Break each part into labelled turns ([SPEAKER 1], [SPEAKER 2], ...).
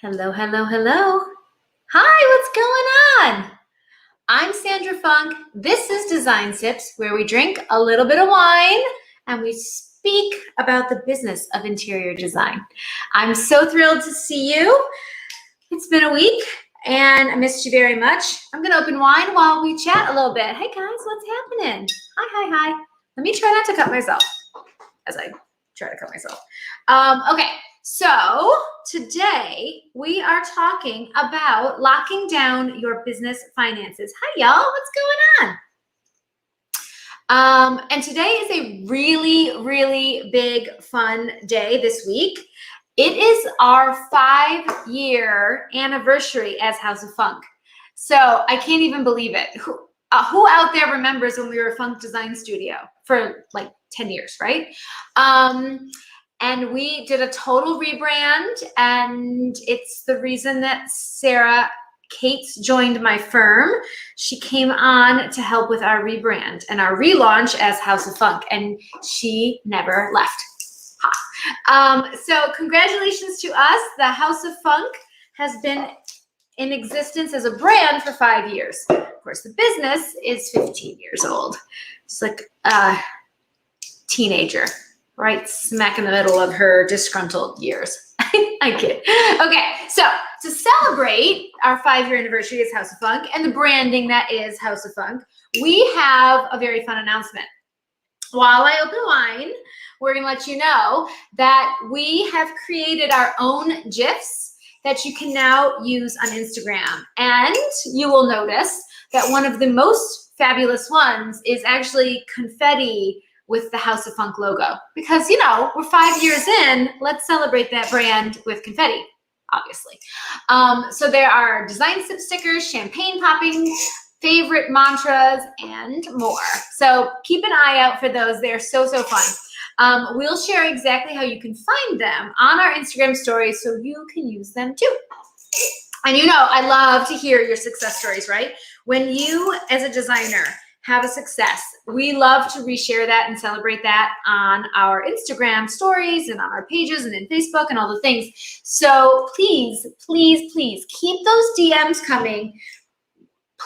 [SPEAKER 1] Hello, hello, hello. Hi, what's going on? I'm Sandra Funk. This is Design Sips, where we drink a little bit of wine and we speak about the business of interior design. I'm so thrilled to see you. It's been a week and I missed you very much. I'm going to open wine while we chat a little bit. Hey guys, what's happening? Hi. Let me try not to cut myself as I try to cut myself. Okay. So today we are talking about locking down your business finances. Hi, y'all. What's going on? And today is a really big, fun day this week. It is our 5-year anniversary as House of Funk. So I can't even believe it. Who out there remembers when we were a Funk Design Studio for like 10 years, right? And we did a total rebrand, and it's the reason that Sarah Cates joined my firm. She came on to help with our rebrand and our relaunch as House of Funk, and she never left. So congratulations to us. The House of Funk has been in existence as a brand for 5 years. Of course, the business is 15 years old. It's like a teenager. Right smack in the middle of her disgruntled years. I kid. Okay, so to celebrate our 5-year anniversary as House of Funk and the branding that is House of Funk, we have a very fun announcement. While I open wine, we're going to let you know that we have created our own GIFs that you can now use on Instagram. And you will notice that one of the most fabulous ones is actually confetti with the House of Funk logo. Because, you know, we're 5 years in, let's celebrate that brand with confetti, obviously. So there are design sip stickers, champagne popping, favorite mantras, and more. So keep an eye out for those. They're so fun. We'll share exactly how you can find them on our Instagram stories so you can use them too. And you know, I love to hear your success stories, right? When you, as a designer, have a success, we love to reshare that and celebrate that on our Instagram stories and on our pages and in Facebook and all the things. So please keep those DMs coming.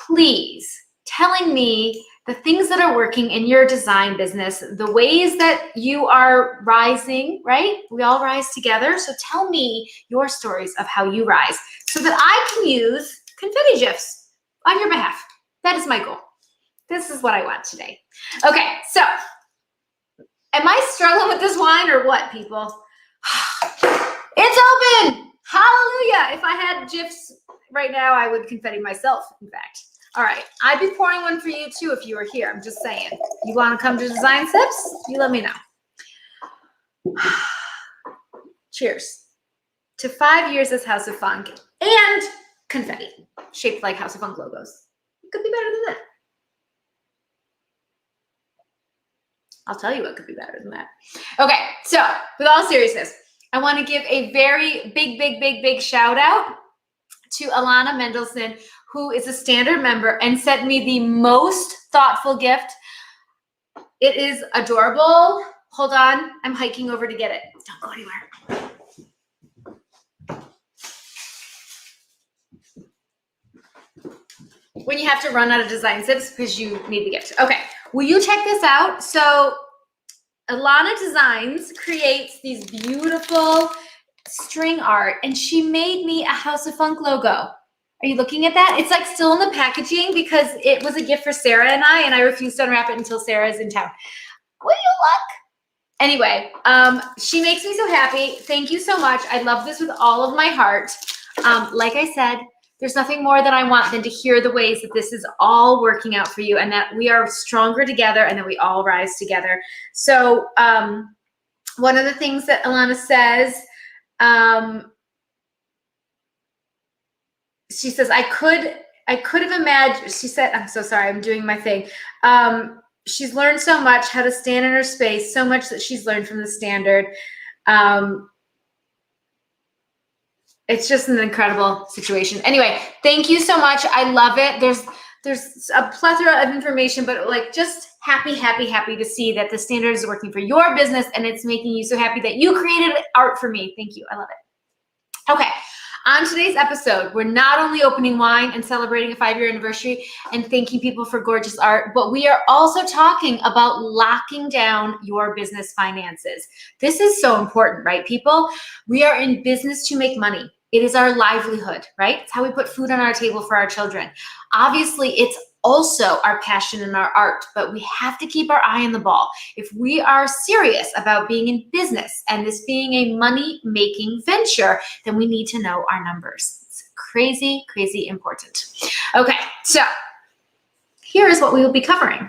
[SPEAKER 1] Please, telling me the things that are working in your design business, the ways that you are rising, right? We all rise together. So tell me your stories of how you rise so that I can use confetti GIFs on your behalf. That is my goal. This is what I want today. Okay, so am I struggling with this wine or what, people? It's open! Hallelujah! If I had GIFs right now, I would confetti myself, in fact. All right, I'd be pouring one for you too if you were here. I'm just saying. You want to come to Design Sips? You let me know. Cheers to 5 years as House of Funk and confetti shaped like House of Funk logos. It could be better than that. I'll tell you what could be better than that. Okay, so with all seriousness, I want to give a very big shout out to Alana Mendelson, who is a standard member and sent me the most thoughtful gift. It is adorable. Hold on, I'm hiking over to get it. Don't go anywhere. When you have to run out of Design Sips because you need the gift. Okay, will you check this out? So Alana Designs creates these beautiful string art, and she made me a House of Funk logo. Are you looking at that? It's like still in the packaging because it was a gift for Sarah and I refused to unwrap it until Sarah's in town. Will you look? Anyway, she makes me so happy. Thank you so much. I love this with all of my heart. Like I said, there's nothing more that I want than to hear the ways that this is all working out for you and that we are stronger together and that we all rise together. So one of the things that Alana says, she says, I could have imagined, she said, I'm so sorry, I'm doing my thing. She's learned so much, how to stand in her space, so much that she's learned from the standard. It's just an incredible situation. Anyway, thank you so much. I love it. There's a plethora of information, but like just happy to see that the standard is working for your business and it's making you so happy that you created art for me. Thank you. I love it. Okay. On today's episode, we're not only opening wine and celebrating a 5-year anniversary and thanking people for gorgeous art, but we are also talking about locking down your business finances. This is so important, right, people? We are in business to make money. It is our livelihood, right? It's how we put food on our table for our children. Obviously, it's also our passion and our art, but we have to keep our eye on the ball. If we are serious about being in business and this being a money-making venture, then we need to know our numbers. It's crazy, crazy important. Okay, so here is what we will be covering.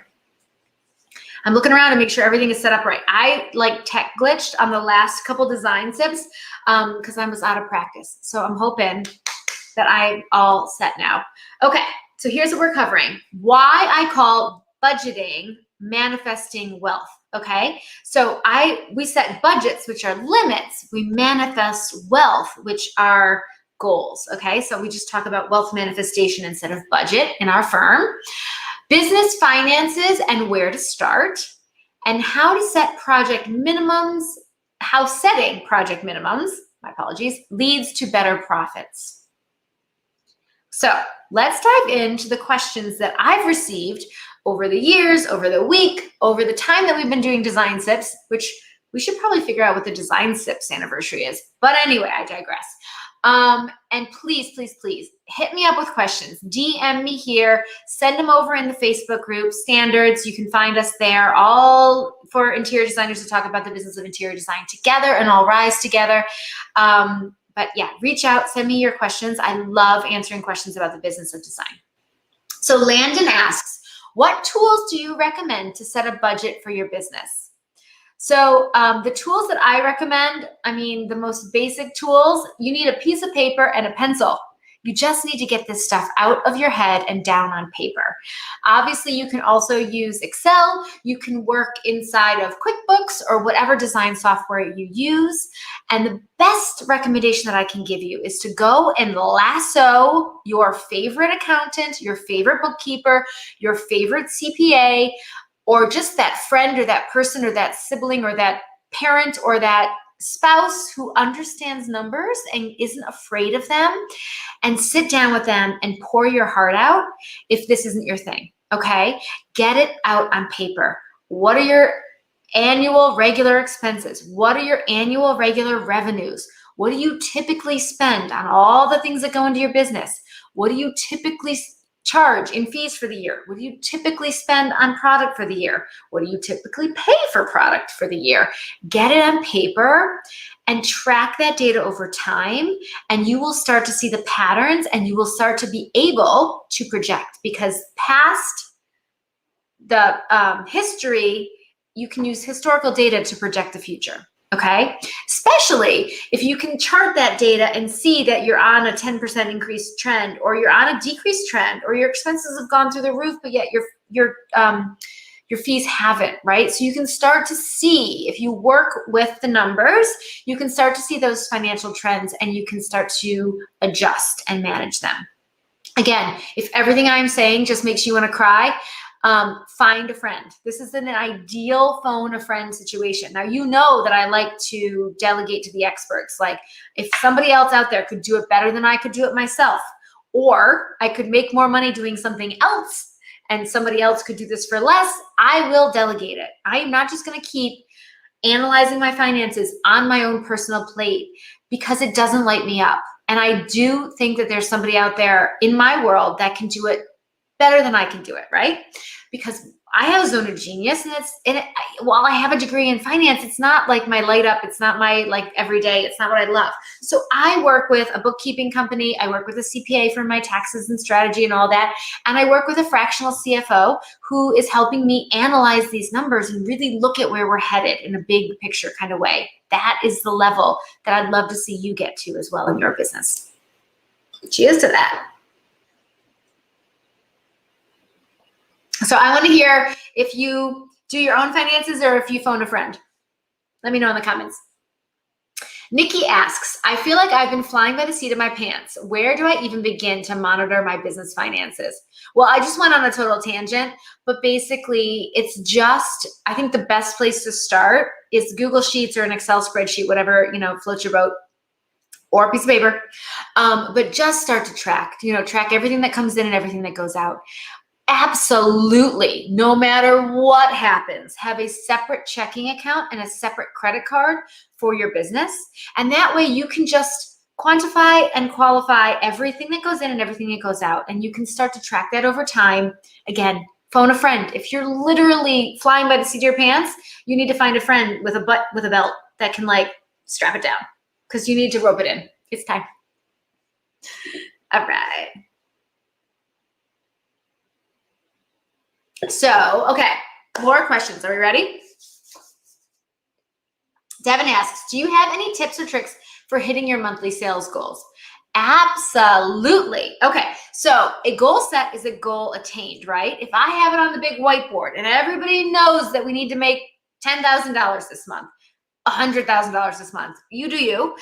[SPEAKER 1] I'm looking around to make sure everything is set up right. I tech glitched on the last couple design tips because I was out of practice. So I'm hoping that I'm all set now. Okay, so here's what we're covering. Why I call budgeting manifesting wealth, okay? So we set budgets, which are limits. We manifest wealth, which are goals, okay? So we just talk about wealth manifestation instead of budget in our firm. Business finances and where to start, and how to set project minimums, how setting project minimums, my apologies, leads to better profits. So let's dive into the questions that I've received over the years, over the week, over the time that we've been doing design sips, which we should probably figure out what the design sips anniversary is. But anyway, I digress. And please, please, please hit me up with questions. DM me here, send them over in the Facebook group, Standards. You can find us there, all for interior designers to talk about the business of interior design together and all rise together. But yeah, reach out, send me your questions. I love answering questions about the business of design. So Landon asks, what tools do you recommend to set a budget for your business? So the tools that I recommend, the most basic tools, you need a piece of paper and a pencil. You just need to get this stuff out of your head and down on paper. Obviously, you can also use Excel. You can work inside of QuickBooks or whatever design software you use. And the best recommendation that I can give you is to go and lasso your favorite accountant, your favorite bookkeeper, your favorite CPA, or just that friend or that person or that sibling or that parent or that spouse who understands numbers and isn't afraid of them, and sit down with them and pour your heart out if this isn't your thing, okay? Get it out on paper. What are your annual regular expenses? What are your annual regular revenues? What do you typically spend on all the things that go into your business? What do you typically charge in fees for the year? What do you typically spend on product for the year? What do you typically pay for product for the year? Get it on paper and track that data over time, and you will start to see the patterns and you will start to be able to project, because past the history, you can use historical data to project the future. Okay, especially if you can chart that data and see that you're on a 10% increase trend, or you're on a decreased trend, or your expenses have gone through the roof, but yet your fees haven't, right? So you can start to see, if you work with the numbers, you can start to see those financial trends and you can start to adjust and manage them. Again, if everything I'm saying just makes you want to cry, find a friend. This is an ideal phone a friend situation. Now, you know that I like to delegate to the experts. Like, if somebody else out there could do it better than I could do it myself, or I could make more money doing something else and somebody else could do this for less, I will delegate it. I am not just going to keep analyzing my finances on my own personal plate because it doesn't light me up. And I do think that there's somebody out there in my world that can do it better than I can do it, right? Because I have a zone of genius, and while I have a degree in finance, it's not like my light up. It's not my everyday. It's not what I love. So I work with a bookkeeping company. I work with a CPA for my taxes and strategy and all that. And I work with a fractional CFO who is helping me analyze these numbers and really look at where we're headed in a big picture kind of way. That is the level that I'd love to see you get to as well in your business. Cheers to that. So I want to hear if you do your own finances or if you phone a friend. Let me know in the comments. Nikki asks, I feel like I've been flying by the seat of my pants. Where do I even begin to monitor my business finances? Well, I just went on a total tangent, but basically it's just, I think the best place to start is Google Sheets or an Excel spreadsheet, whatever, floats your boat. or a piece of paper, but just start to track, track everything that comes in and everything that goes out. Absolutely, no matter what happens, have a separate checking account and a separate credit card for your business. And that way you can just quantify and qualify everything that goes in and everything that goes out. And you can start to track that over time. Again, phone a friend. If you're literally flying by the seat of your pants, you need to find a friend with a belt that can strap it down, because you need to rope it in. It's time. All right. So, okay, more questions. Are we ready? Devin asks, do you have any tips or tricks for hitting your monthly sales goals? Absolutely. Okay, so a goal set is a goal attained, right? If I have it on the big whiteboard and everybody knows that we need to make $10,000 this month, $100,000 this month, you do you.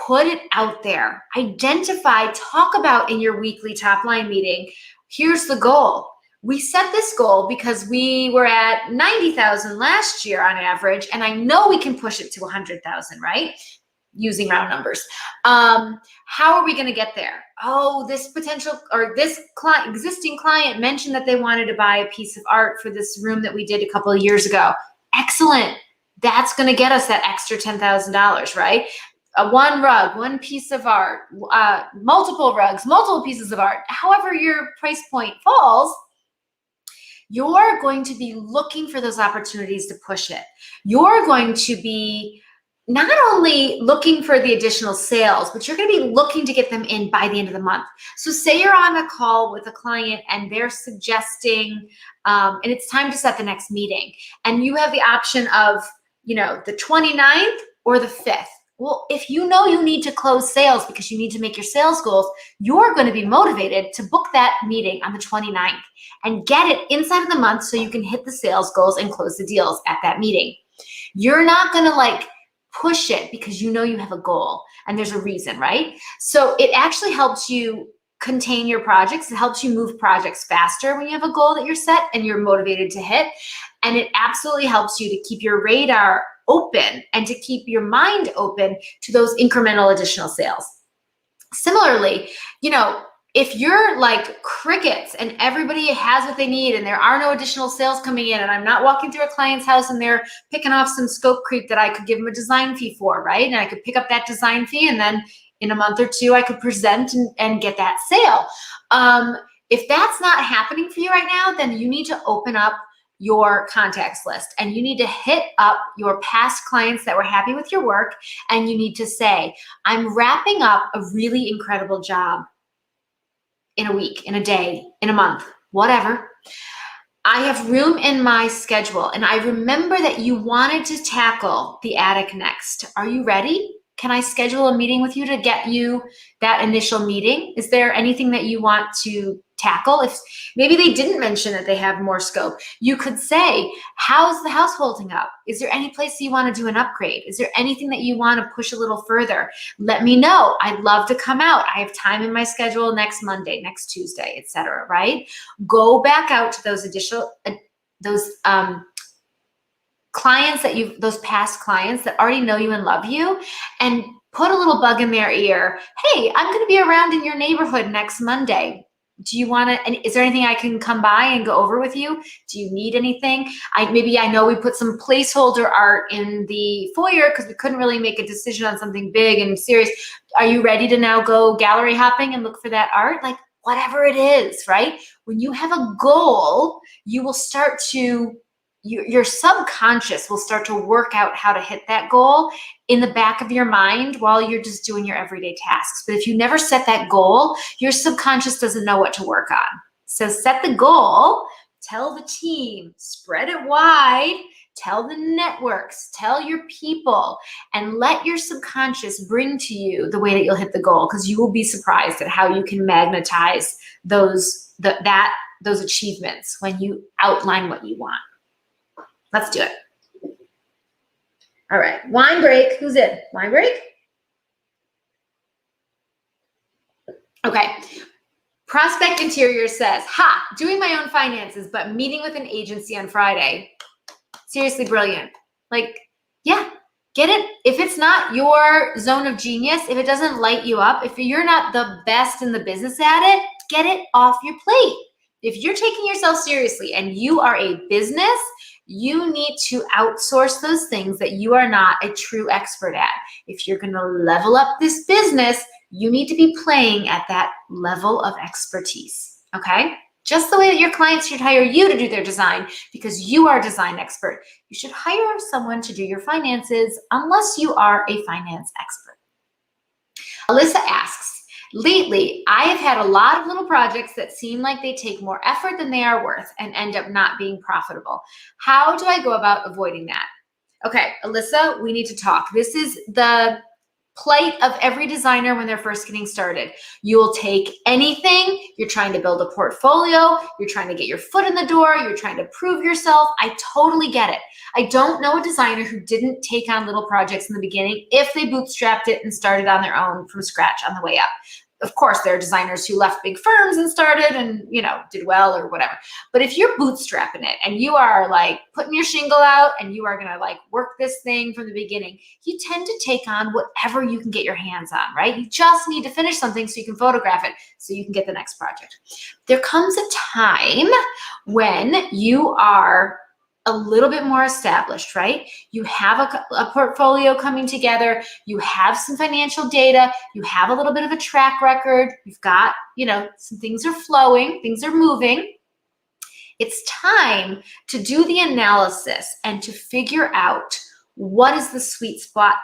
[SPEAKER 1] Put it out there. Identify, talk about in your weekly top line meeting, here's the goal. We set this goal because we were at 90,000 last year on average, and I know we can push it to 100,000, right? Using round numbers. How are we going to get there? Oh, this potential or this existing client mentioned that they wanted to buy a piece of art for this room that we did a couple of years ago. Excellent. That's going to get us that extra $10,000, right? One rug, one piece of art, multiple rugs, multiple pieces of art. However your price point falls, you're going to be looking for those opportunities to push it. You're going to be not only looking for the additional sales, but you're going to be looking to get them in by the end of the month. So say you're on a call with a client and they're suggesting, and it's time to set the next meeting, and you have the option of, the 29th or the 5th. Well, if you know you need to close sales because you need to make your sales goals, you're going to be motivated to book that meeting on the 29th and get it inside of the month so you can hit the sales goals and close the deals at that meeting. You're not going to push it because you know you have a goal and there's a reason, right? So it actually helps you contain your projects. It helps you move projects faster when you have a goal that you're set and you're motivated to hit. And it absolutely helps you to keep your radar open and to keep your mind open to those incremental additional sales. Similarly, if you're like crickets and everybody has what they need and there are no additional sales coming in, and I'm not walking through a client's house and they're picking off some scope creep that I could give them a design fee for, right? And I could pick up that design fee, and then in a month or two, I could present and get that sale. If that's not happening for you right now, then you need to open up your contacts list and you need to hit up your past clients that were happy with your work, and you need to say, I'm wrapping up a really incredible job in a week, in a day, in a month, whatever. I have room in my schedule, and I remember that you wanted to tackle the attic next. Are you ready? Can I schedule a meeting with you to get you that initial meeting? Is there anything that you want to tackle? If maybe they didn't mention that they have more scope, you could say, how's the house holding up? Is there any place you want to do an upgrade? Is there anything that you want to push a little further? Let me know. I'd love to come out. I have time in my schedule next Monday, next Tuesday, etc. Right? Go back out to those clients those past clients that already know you and love you, and put a little bug in their ear. Hey, I'm going to be around in your neighborhood next Monday. Do you want to, and is there anything I can come by and go over with you? Do you need anything? I know we put some placeholder art in the foyer because we couldn't really make a decision on something big and serious. Are you ready to now go gallery hopping and look for that art? Whatever it is, right? When you have a goal, you will start to, your subconscious will start to work out how to hit that goal in the back of your mind while you're just doing your everyday tasks. But if you never set that goal, your subconscious doesn't know what to work on. So set the goal, tell the team, spread it wide, tell the networks, tell your people, and let your subconscious bring to you the way that you'll hit the goal, because you will be surprised at how you can magnetize those achievements when you outline what you want. Let's do it. All right, wine break. Who's in? Wine break? Okay. Prospect Interior says, doing my own finances, but meeting with an agency on Friday. Seriously brilliant. Get Get it. If it's not your zone of genius, if it doesn't light you up, if you're not the best in the business at it, get it off your plate. If you're taking yourself seriously and you are a business, you need to outsource those things that you are not a true expert at. If you're going to level up this business, you need to be playing at that level of expertise, okay? Just the way that your clients should hire you to do their design because you are a design expert. You should hire someone to do your finances unless you are a finance expert. Alyssa asks, lately, I have had a lot of little projects that seem like they take more effort than they are worth and end up not being profitable. How do I go about avoiding that? Okay, Alyssa, we need to talk. This is the plight of every designer when they're first getting started. You'll take anything. You're trying to build a portfolio. You're trying to get your foot in the door. You're trying to prove yourself. I totally get it. I don't know a designer who didn't take on little projects in the beginning if they bootstrapped it and started on their own from scratch on the way up. Of course, there are designers who left big firms and started and, did well or whatever. But if you're bootstrapping it and you are like putting your shingle out and you are going to like work this thing from the beginning, you tend to take on whatever you can get your hands on, right? You just need to finish something so you can photograph it so you can get the next project. There comes a time when you are a little bit more established, right? You have a portfolio coming together. You have some financial data. You have a little bit of a track record. You've got, some things are flowing, things are moving. It's time to do the analysis and to figure out what is the sweet spot.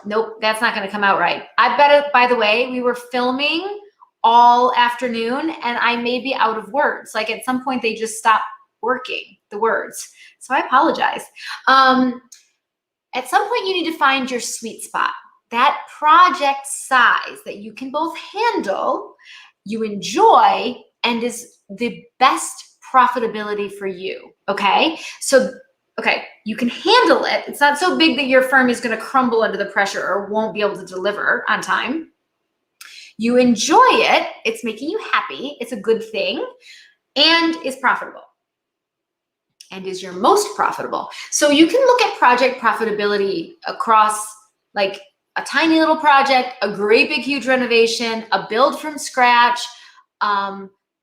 [SPEAKER 1] Nope, that's not going to come out right. I bet it, by the way, we were filming all afternoon and I may be out of words. Like at some point they just stopped working the words. So I apologize. At some point you need to find your sweet spot, that project size that you can both handle, you enjoy, and is the best profitability for you, okay? So, you can handle it. It's not so big that your firm is going to crumble under the pressure or won't be able to deliver on time. You enjoy it. It's making you happy. It's a good thing and is profitable. And is your most profitable. So you can look at project profitability across like a tiny little project, a great big huge renovation, a build from scratch,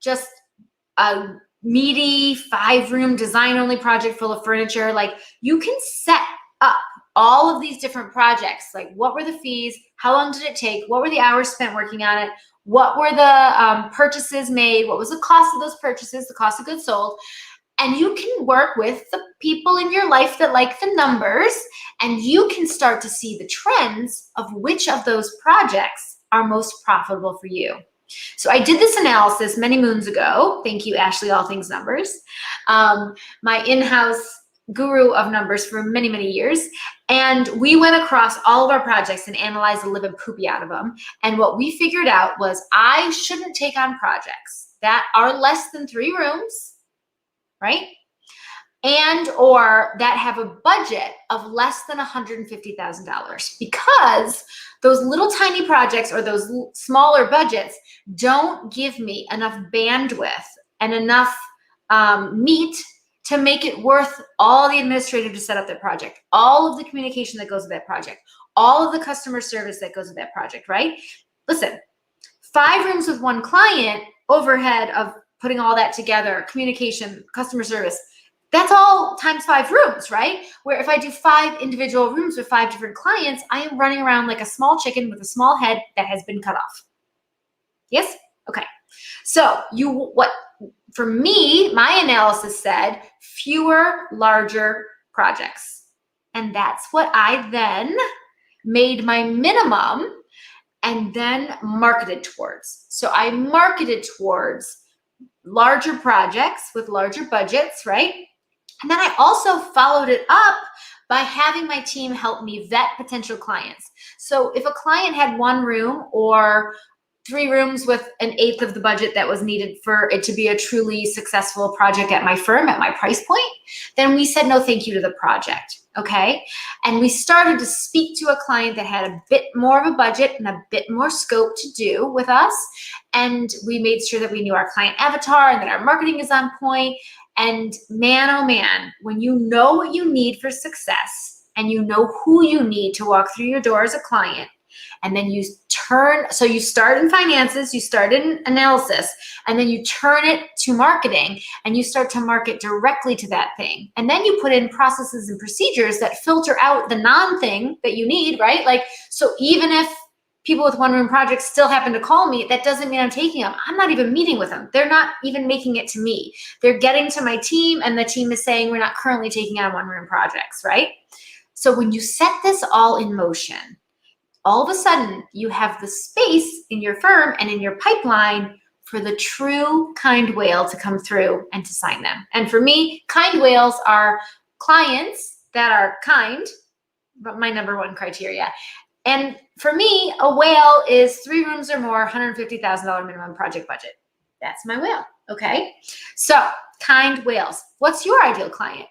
[SPEAKER 1] just a meaty 5-room design-only project full of furniture. Like you can set up all of these different projects. Like what were the fees? How long did it take? What were the hours spent working on it? What were the purchases made? What was the cost of those purchases? The cost of goods sold? And you can work with the people in your life that like the numbers, and you can start to see the trends of which of those projects are most profitable for you. So I did this analysis many moons ago. Thank you, Ashley, All Things Numbers, my in-house guru of numbers for many, many years. And we went across all of our projects and analyzed the living poopy out of them. And what we figured out was I shouldn't take on projects that are less than 3 rooms, right? And or that have a budget of less than $150,000, because those little tiny projects or those smaller budgets don't give me enough bandwidth and enough meat to make it worth all the administrative to set up that project, all of the communication that goes with that project, all of the customer service that goes with that project, right? Listen, 5 rooms with 1 client, overhead of putting all that together, communication, customer service, that's all times 5 rooms, right? Where if I do 5 individual rooms with 5 different clients, I am running around like a small chicken with a small head that has been cut off. Yes? Okay. So for me, my analysis said fewer, larger projects. And that's what I then made my minimum and then marketed towards. So I marketed towards larger projects with larger budgets, right? And then I also followed it up by having my team help me vet potential clients. So if a client had 1 room or 3 rooms with 1/8 of the budget that was needed for it to be a truly successful project at my firm, at my price point, then we said no thank you to the project, okay? And we started to speak to a client that had a bit more of a budget and a bit more scope to do with us. And we made sure that we knew our client avatar and that our marketing is on point. And man, oh man, when you know what you need for success and you know who you need to walk through your door as a client. And then you so you start in finances, you start in analysis, and then you turn it to marketing, and you start to market directly to that thing. And then you put in processes and procedures that filter out the non-thing that you need, right? Like, so even if people with one-room projects still happen to call me, that doesn't mean I'm taking them. I'm not even meeting with them. They're not even making it to me. They're getting to my team, and the team is saying we're not currently taking on one-room projects, right? So when you set this all in motion, all of a sudden you have the space in your firm and in your pipeline for the true kind whale to come through and to sign them. And for me, kind whales are clients that are kind, but my number one criteria. And for me, a whale is 3 rooms or more, $150,000 minimum project budget. That's my whale, okay? So kind whales. What's your ideal client?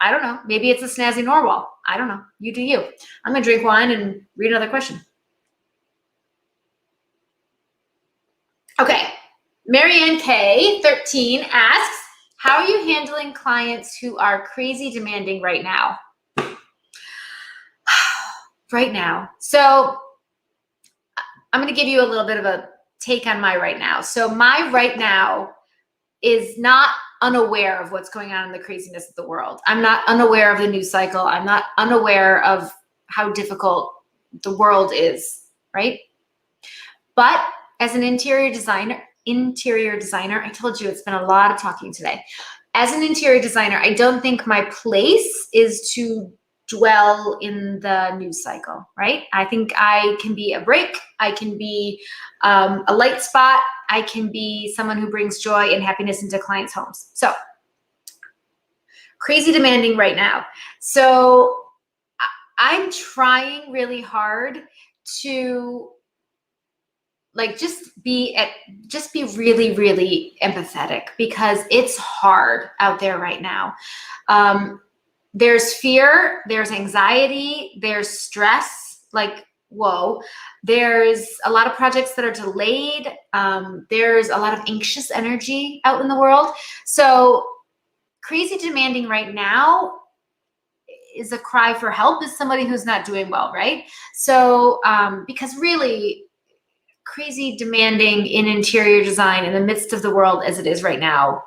[SPEAKER 1] I don't know. Maybe it's a snazzy Norwal. I don't know. You do you. I'm going to drink wine and read another question. Okay. Marianne K, 13, asks, how are you handling clients who are crazy demanding right now? Right now. So I'm going to give you a little bit of a take on my right now. So my right now is not unaware of what's going on in the craziness of the world. I'm not unaware of the news cycle. I'm not unaware of how difficult the world is, right? But as an interior designer, I told you it's been a lot of talking today. As an interior designer, I don't think my place is to dwell in the news cycle, right? I think I can be a break. I can be a light spot. I can be someone who brings joy and happiness into clients' homes. So crazy demanding right now. So I'm trying really hard to just be really, really empathetic, because it's hard out there right now. There's fear, there's anxiety, there's stress, whoa. There's a lot of projects that are delayed. There's a lot of anxious energy out in the world. So crazy demanding right now is a cry for help, is somebody who's not doing well, right? So because really crazy demanding in interior design in the midst of the world as it is right now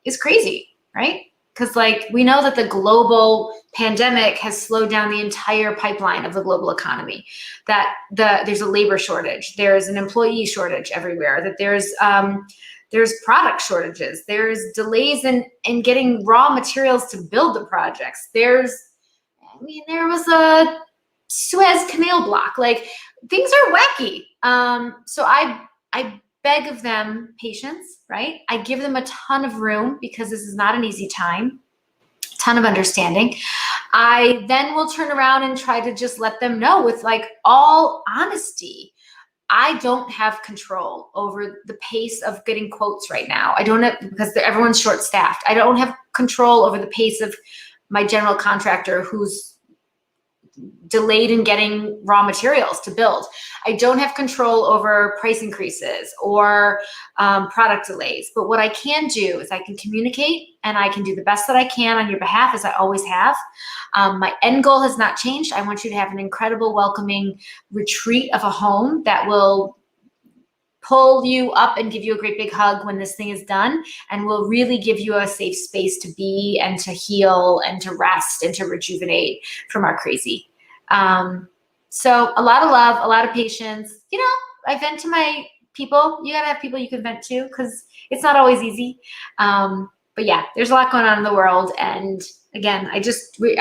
[SPEAKER 1] is crazy, right? Because we know that the global pandemic has slowed down the entire pipeline of the global economy, that there's a labor shortage, there's an employee shortage everywhere, that there's product shortages, there's delays in getting raw materials to build the projects. There was a Suez Canal block. Things are wacky. So I beg of them patience, right? I give them a ton of room, because this is not an easy time, ton of understanding. I then will turn around and try to just let them know with all honesty, I don't have control over the pace of getting quotes right now. I don't have, because everyone's short-staffed. I don't have control over the pace of my general contractor who's delayed in getting raw materials to build. I don't have control over price increases or product delays. But what I can do is I can communicate, and I can do the best that I can on your behalf, as I always have. My end goal has not changed. I want you to have an incredible, welcoming retreat of a home that will pull you up and give you a great big hug when this thing is done, and will really give you a safe space to be and to heal and to rest and to rejuvenate from our crazy. So a lot of love, a lot of patience. I vent to my people. You gotta have people you can vent to, because it's not always easy. But yeah, there's a lot going on in the world. And again, I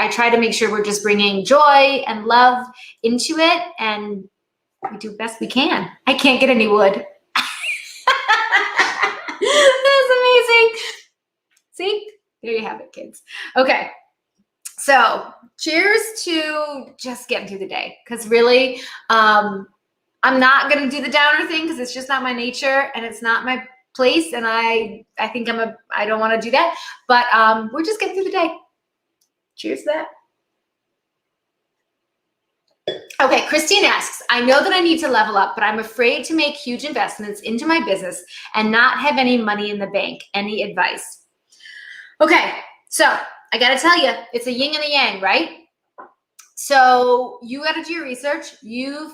[SPEAKER 1] try to make sure we're just bringing joy and love into it, and we do best we can. I can't get any wood. That's amazing. See, there you have it, kids. Okay. So cheers to just getting through the day, because really, I'm not going to do the downer thing, because it's just not my nature and it's not my place. And I think I don't want to do that, but we're just getting through the day. Cheers to that. Okay, Christine asks, I know that I need to level up, but I'm afraid to make huge investments into my business and not have any money in the bank. Any advice? Okay, so I got to tell you, it's a yin and a yang, right? So you got to do your research. You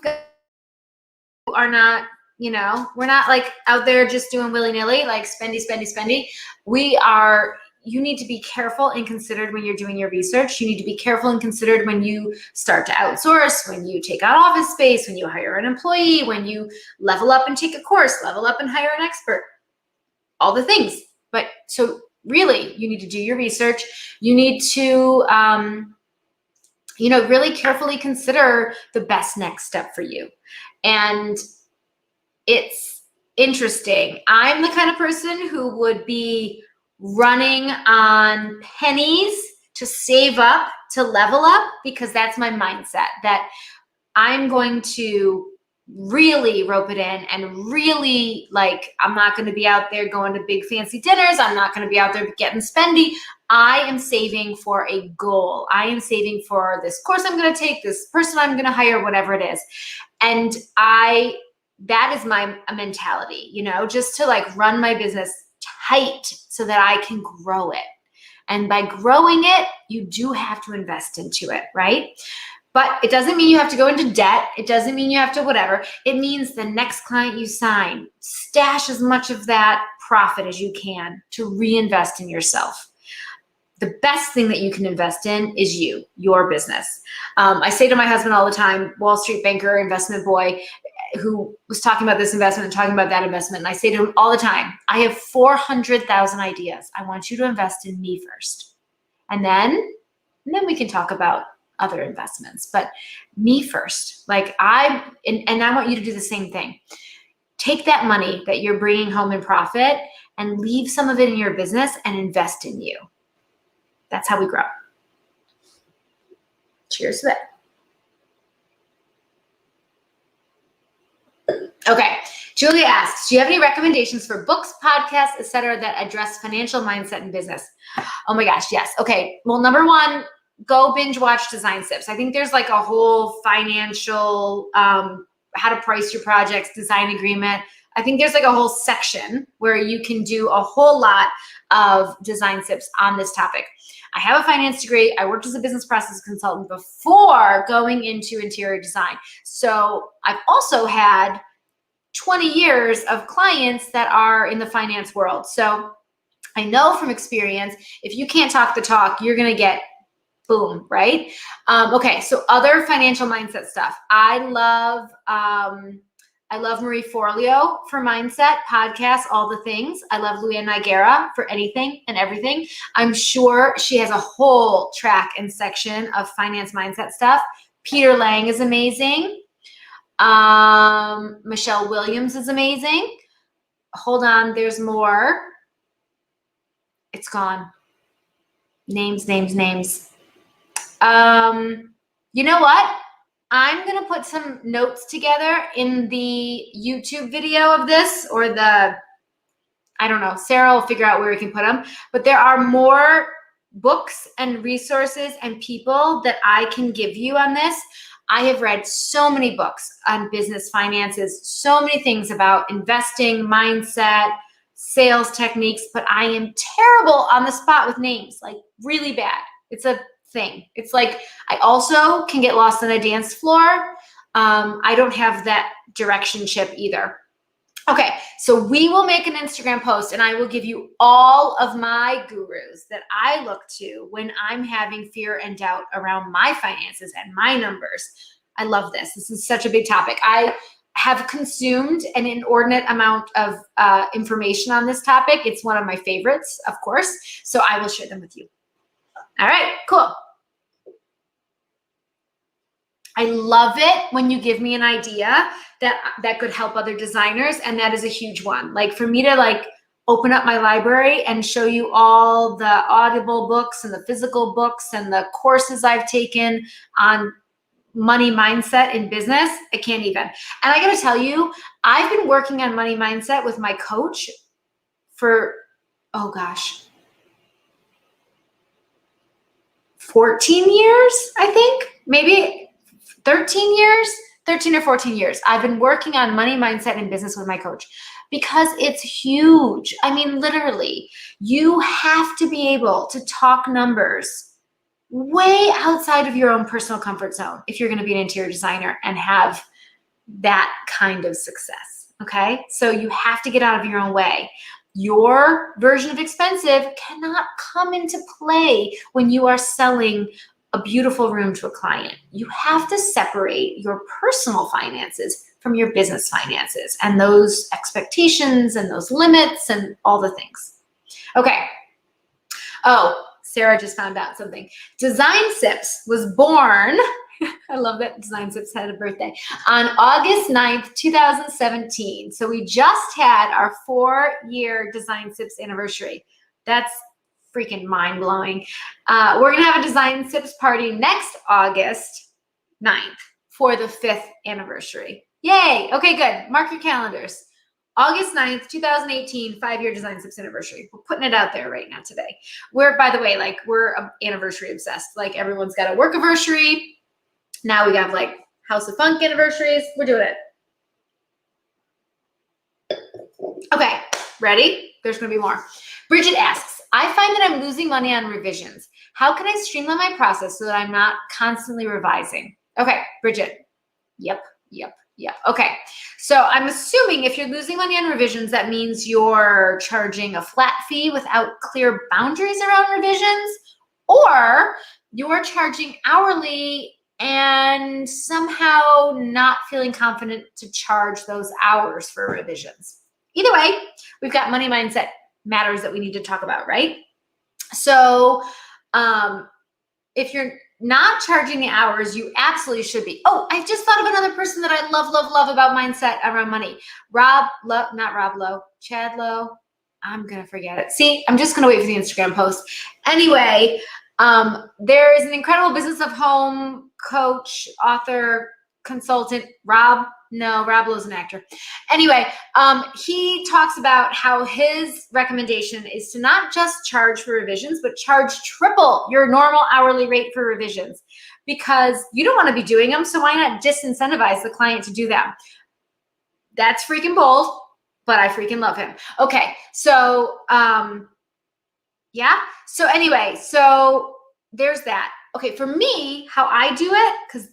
[SPEAKER 1] are not, we're not like out there just doing willy-nilly, like spendy. You need to be careful and considered when you're doing your research. You need to be careful and considered when you start to outsource, when you take out office space, when you hire an employee, when you level up and take a course, level up and hire an expert, all the things. But so really, you need to do your research. You need to, really carefully consider the best next step for you. And it's interesting. I'm the kind of person who would be running on pennies to save up, to level up, because that's my mindset, that I'm going to really rope it in and really, like, I'm not going to be out there going to big fancy dinners. I'm not going to be out there getting spendy. I am saving for a goal. I am saving for this course I'm going to take, this person I'm going to hire, whatever it is. And that is my mentality, just to like run my business tight so that I can grow it. And by growing it, you do have to invest into it, right? But it doesn't mean you have to go into debt. It doesn't mean you have to whatever. It means the next client you sign, stash as much of that profit as you can to reinvest in yourself. The best thing that you can invest in is your business. I say to my husband all the time, Wall Street banker, investment boy, who was talking about this investment and talking about that investment. And I say to him all the time, I have 400,000 ideas. I want you to invest in me first. And then we can talk about other investments, but me first. And I want you to do the same thing. Take that money that you're bringing home in profit and leave some of it in your business and invest in you. That's how we grow. Cheers to that. Okay, Julia asks, do you have any recommendations for books, podcasts, etc., that address financial mindset in business? Oh my gosh, yes. Okay, well, number one, go binge watch Design Sips. I think there's like a whole financial, how to price your projects, design agreement. I think there's like a whole section where you can do a whole lot of Design Sips on this topic. I have a finance degree. I worked as a business process consultant before going into interior design. So I've also had 20 years of clients that are in the finance world. So I know from experience, if you can't talk the talk, you're going to get boom, right? Okay, so other financial mindset stuff. I love Marie Forleo for mindset, podcasts, all the things. I love Luann Nigera for anything and everything. I'm sure she has a whole track and section of finance mindset stuff. Peter Lang is amazing. Michelle Williams is amazing. Hold on, there's more. It's gone. Names. You know what? I'm going to put some notes together in the YouTube video of this, or I don't know, Sarah will figure out where we can put them, but there are more books and resources and people that I can give you on this. I have read so many books on business finances, so many things about investing, mindset, sales techniques, but I am terrible on the spot with names, like really bad. It's a thing. It's like I also can get lost on a dance floor. I don't have that directionship either. Okay, so we will make an Instagram post and I will give you all of my gurus that I look to when I'm having fear and doubt around my finances and my numbers. I love this. This is such a big topic. I have consumed an inordinate amount of information on this topic. It's one of my favorites, of course, so I will share them with you. All right, cool. I love it when you give me an idea that could help other designers, and that is a huge one. Like for me to like open up my library and show you all the Audible books and the physical books and the courses I've taken on money mindset in business, I can't even. And I gotta tell you, I've been working on money mindset with my coach for, oh gosh, 14 years, I think, maybe 13 or 14 years. I've been working on money mindset in business with my coach because it's huge. I mean, literally, you have to be able to talk numbers way outside of your own personal comfort zone if you're going to be an interior designer and have that kind of success, okay? So you have to get out of your own way. Your version of expensive cannot come into play when you are selling a beautiful room to a client. You have to separate your personal finances from your business finances and those expectations and those limits and all the things. Okay. Oh, Sarah just found out something. Design Sips was born, I love that Design Sips had a birthday, on August 9th, 2017. So we just had our 4-year Design Sips anniversary. That's freaking mind-blowing. We're going to have a Design Sips party next August 9th for the 5th anniversary. Yay! Okay, good. Mark your calendars. August 9th, 2018, 5-year Design Sips anniversary. We're putting it out there right now today. We're, by the way, like, we're anniversary obsessed. Like, everyone's got a work anniversary. Now we got like House of Funk anniversaries. We're doing it. Okay, ready? There's gonna be more. Bridget asks, I find that I'm losing money on revisions. How can I streamline my process so that I'm not constantly revising? Okay, Bridget. Yep. Okay, so I'm assuming if you're losing money on revisions, that means you're charging a flat fee without clear boundaries around revisions, or you're charging hourly and somehow not feeling confident to charge those hours for revisions. Either way, we've got money mindset matters that we need to talk about, right? So if you're not charging the hours, you absolutely should be. Oh, I just thought of another person that I love about mindset around money. Chad Lowe. I'm going to forget it. See, I'm just going to wait for the Instagram post. Anyway, there is an incredible business of home coach, author, consultant, Rob Lowe's an actor. Anyway, he talks about how his recommendation is to not just charge for revisions, but charge triple your normal hourly rate for revisions, because you don't want to be doing them. So why not disincentivize the client to do them? That's freaking bold, but I freaking love him. Okay. So, yeah. So anyway, so there's that. Okay. For me, how I do it, because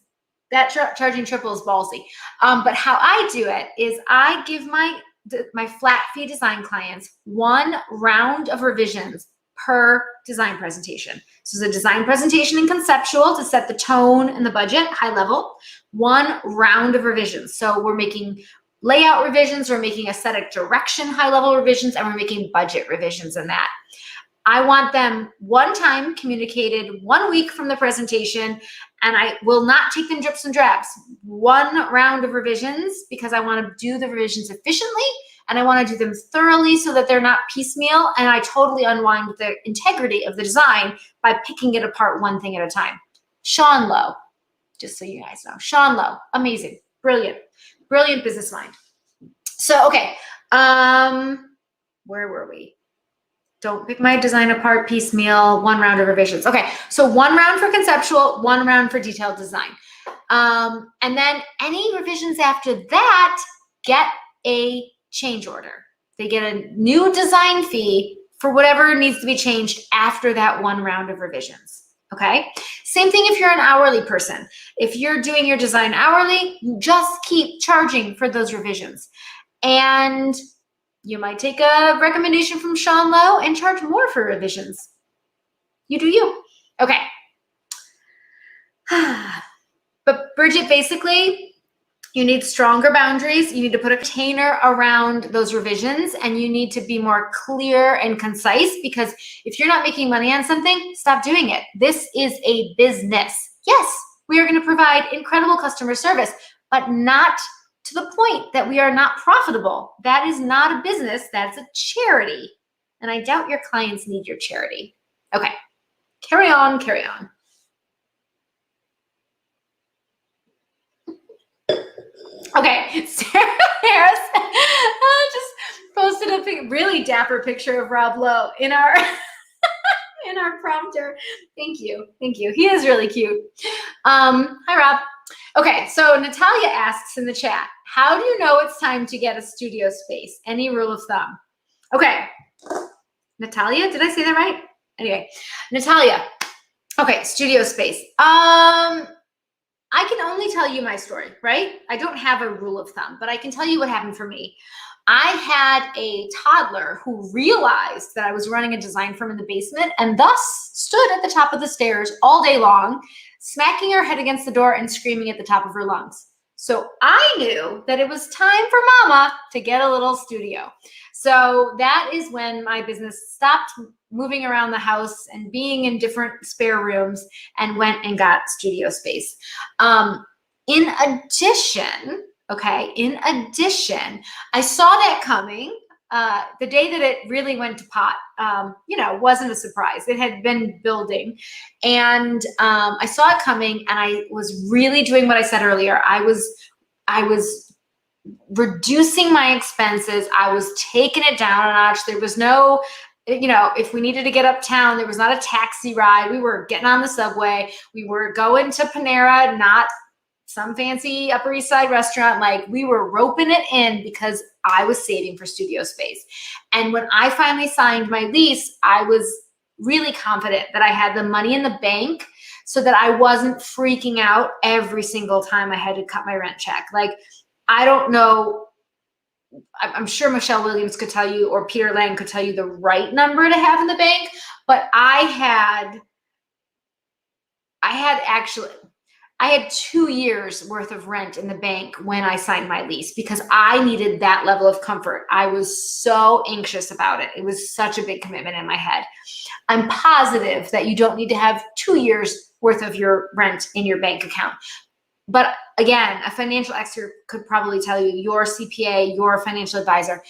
[SPEAKER 1] that charging triple is ballsy. But how I do it is I give my flat fee design clients 1 round of revisions per design presentation. So it's a design presentation and conceptual to set the tone and the budget, high level, 1 round of revisions. So we're making layout revisions, we're making aesthetic direction, high level revisions, and we're making budget revisions in that. I want them one time communicated 1 week from the presentation, and I will not take them drips and drabs. 1 round of revisions, because I want to do the revisions efficiently and I want to do them thoroughly so that they're not piecemeal, and I totally unwind the integrity of the design by picking it apart one thing at a time. Sean Lowe, just so you guys know. Sean Lowe, amazing, brilliant business mind. So, okay, where were we? Don't pick my design apart piecemeal, 1 round of revisions. Okay, so 1 round for conceptual, 1 round for detailed design. And then any revisions after that get a change order. They get a new design fee for whatever needs to be changed after that 1 round of revisions. Okay, same thing if you're an hourly person. If you're doing your design hourly, you just keep charging for those revisions. And you might take a recommendation from Sean Lowe and charge more for revisions. You do you. Okay. But Bridget, basically, you need stronger boundaries. You need to put a container around those revisions, and you need to be more clear and concise, because if you're not making money on something, stop doing it. This is a business. Yes, we are going to provide incredible customer service, but not to the point that we are not profitable. That is not a business. That's a charity. And I doubt your clients need your charity. Okay, carry on. Okay, Sarah Harris just posted a really dapper picture of Rob Lowe in our in our prompter. Thank you. He is really cute. Hi, Rob. Okay, so Natalia asks in the chat, how do you know it's time to get a studio space? Any rule of thumb? Okay, Natalia, did I say that right? Anyway, Natalia, Okay, studio space. I can only tell you my story, right? I don't have a rule of thumb, but I can tell you what happened for me. I had a toddler who realized that I was running a design firm in the basement and thus stood at the top of the stairs all day long, smacking her head against the door and screaming at the top of her lungs. So I knew that it was time for mama to get a little studio. So that is when my business stopped moving around the house and being in different spare rooms and went and got studio space. In addition, I saw that coming. The day that it really went to pot, wasn't a surprise. It had been building, and I saw it coming, and I was really doing what I said earlier. I was reducing my expenses. I was taking it down a notch. There was no, if we needed to get uptown, there was not a taxi ride. We were getting on the subway. We were going to Panera, not some fancy Upper East Side restaurant. Like, we were roping it in because I was saving for studio space. And when I finally signed my lease, I was really confident that I had the money in the bank so that I wasn't freaking out every single time I had to cut my rent check. Like, I don't know, I'm sure Michelle Williams could tell you, or Peter Lang could tell you the right number to have in the bank, but I had 2 years worth of rent in the bank when I signed my lease because I needed that level of comfort. I was so anxious about it. It was such a big commitment in my head. I'm positive that you don't need to have 2 years worth of your rent in your bank account. But again, a financial expert could probably tell you, your CPA, your financial advisor,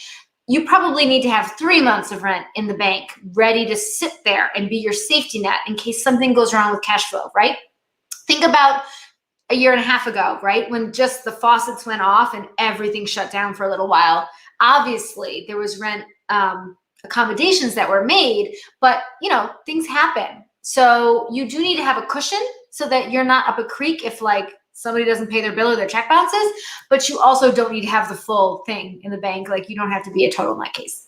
[SPEAKER 1] you probably need to have 3 months of rent in the bank ready to sit there and be your safety net in case something goes wrong with cash flow, right? Think about a year and a half ago, right? When just the faucets went off and everything shut down for a little while. Obviously, there was rent accommodations that were made, but things happen. So you do need to have a cushion so that you're not up a creek if somebody doesn't pay their bill or their check bounces, but you also don't need to have the full thing in the bank. Like, you don't have to be a total nutcase.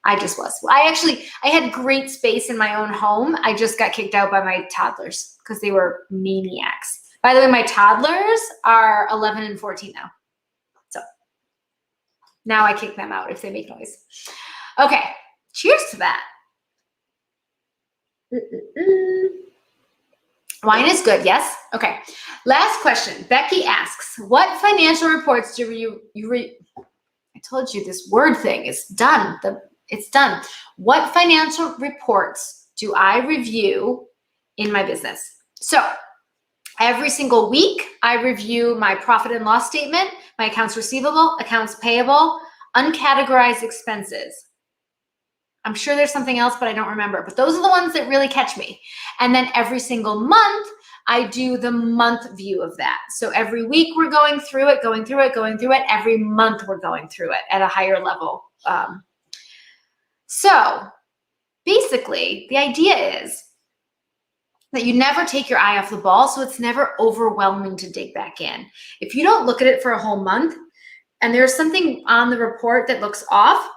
[SPEAKER 1] I just was. I had great space in my own home. I just got kicked out by my toddlers because they were maniacs. By the way, my toddlers are 11 and 14 now. So now I kick them out if they make noise. Okay, cheers to that. Wine is good, yes? Okay. Last question. Becky asks, what financial reports do I told you this word thing is done. It's done. What financial reports do I review in my business? So every single week, I review my profit and loss statement, my accounts receivable, accounts payable, uncategorized expenses. I'm sure there's something else, but I don't remember. But those are the ones that really catch me. And then every single month, I do the month view of that. So every week we're going through it. Every month we're going through it at a higher level. So basically, the idea is that you never take your eye off the ball, so it's never overwhelming to dig back in. If you don't look at it for a whole month and there's something on the report that looks off,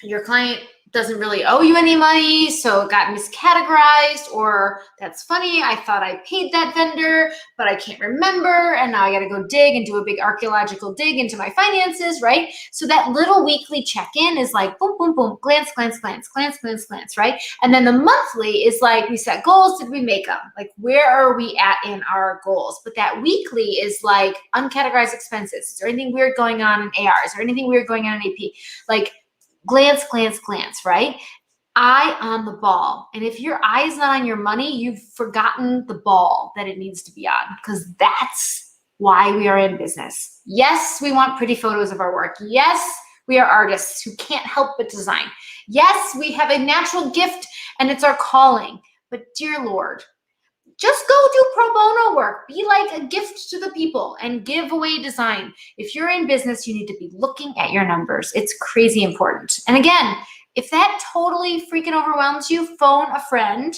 [SPEAKER 1] your client doesn't really owe you any money, so it got miscategorized, or that's funny, I thought I paid that vendor, but I can't remember, and now I gotta go dig and do a big archaeological dig into my finances, right? So that little weekly check-in is like boom, boom, boom, glance, right? And then the monthly is like, we set goals, did we make them? Like, where are we at in our goals? But that weekly is like uncategorized expenses. Is there anything weird going on in AR? Is there anything weird going on in AP? Like, glance, right? Eye on the ball. And if your eye is not on your money, you've forgotten the ball that it needs to be on, because that's why we are in business. Yes, we want pretty photos of our work. Yes, we are artists who can't help but design. Yes, we have a natural gift and it's our calling. But dear Lord, just go do pro bono work. Be like a gift to the people and give away design. If you're in business, you need to be looking at your numbers. It's crazy important. And again, if that totally freaking overwhelms you, phone a friend.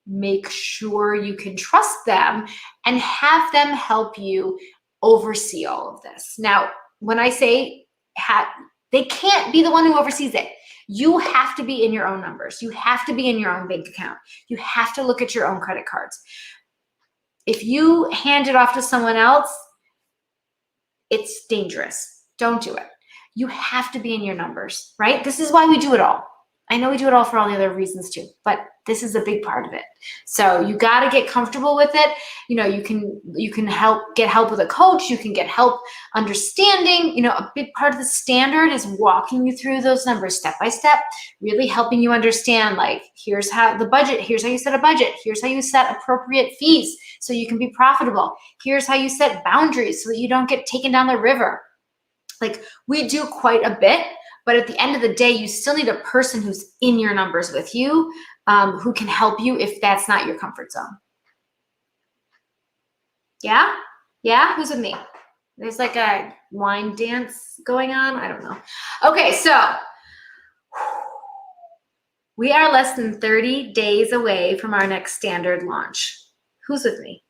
[SPEAKER 1] Make sure you can trust them and have them help you oversee all of this. Now, when I say they can't be the one who oversees it. You have to be in your own numbers. You have to be in your own bank account. You have to look at your own credit cards. If you hand it off to someone else, it's dangerous. Don't do it. You have to be in your numbers, right? This is why we do it all. I know we do it all for all the other reasons too, but this is a big part of it. So you got to get comfortable with it. You know, you can get help with a coach. You can get help understanding. You know, a big part of the standard is walking you through those numbers step by step, really helping you understand, like, here's how the budget, here's how you set a budget, here's how you set appropriate fees so you can be profitable. Here's how you set boundaries so that you don't get taken down the river. Like, we do quite a bit. But at the end of the day, you still need a person who's in your numbers with you, who can help you if that's not your comfort zone. Yeah? Yeah? Who's with me? There's like a wine dance going on. I don't know. Okay, so we are less than 30 days away from our next standard launch. Who's with me?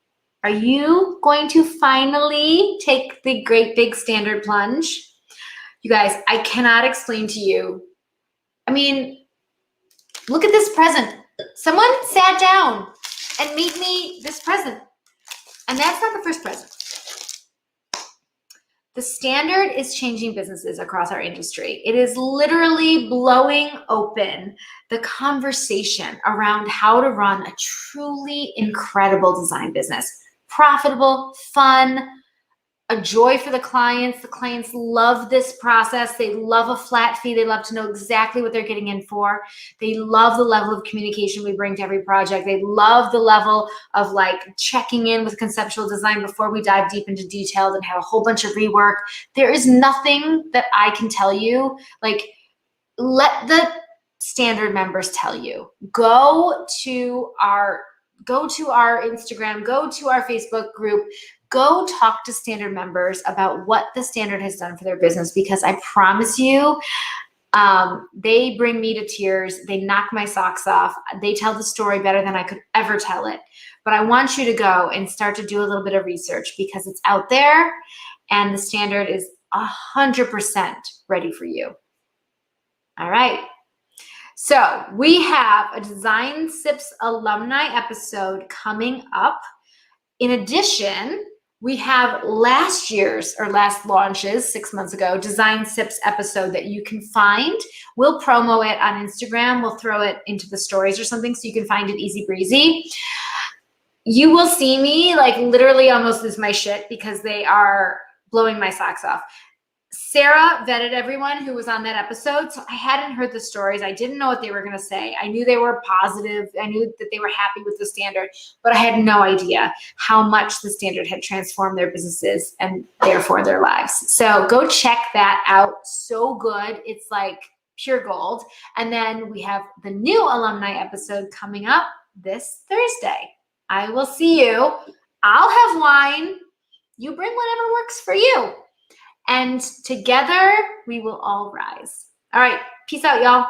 [SPEAKER 1] Are you going to finally take the great big standard plunge? You guys, I cannot explain to you. I mean, look at this present. Someone sat down and made me this present. And that's not the first present. The standard is changing businesses across our industry. It is literally blowing open the conversation around how to run a truly incredible design business. Profitable, fun, a joy for the clients. The clients love this process. They love a flat fee. They love to know exactly what they're getting in for. They love the level of communication we bring to every project. They love the level of like checking in with conceptual design before we dive deep into detailed and have a whole bunch of rework. There is nothing that I can tell you. Like, let the standard members tell you. Go to our Instagram, go to our Facebook group, go talk to standard members about what the standard has done for their business, because I promise you, they bring me to tears. They knock my socks off. They tell the story better than I could ever tell it. But I want you to go and start to do a little bit of research, because it's out there and the standard is 100% ready for you. All right. So we have a Design Sips alumni episode coming up. In addition, we have last launches 6 months ago, Design Sips episode that you can find. We'll promo it on Instagram. We'll throw it into the stories or something so you can find it easy breezy. You will see me like literally almost lose my shit because they are blowing my socks off. Sarah vetted everyone who was on that episode, so I hadn't heard the stories. I didn't know what they were going to say. I knew they were positive. I knew that they were happy with the standard, but I had no idea how much the standard had transformed their businesses and therefore their lives. So go check that out. So good. It's like pure gold. And then we have the new alumni episode coming up this Thursday. I will see you. I'll have wine. You bring whatever works for you. And together, we will all rise. All right. Peace out, y'all.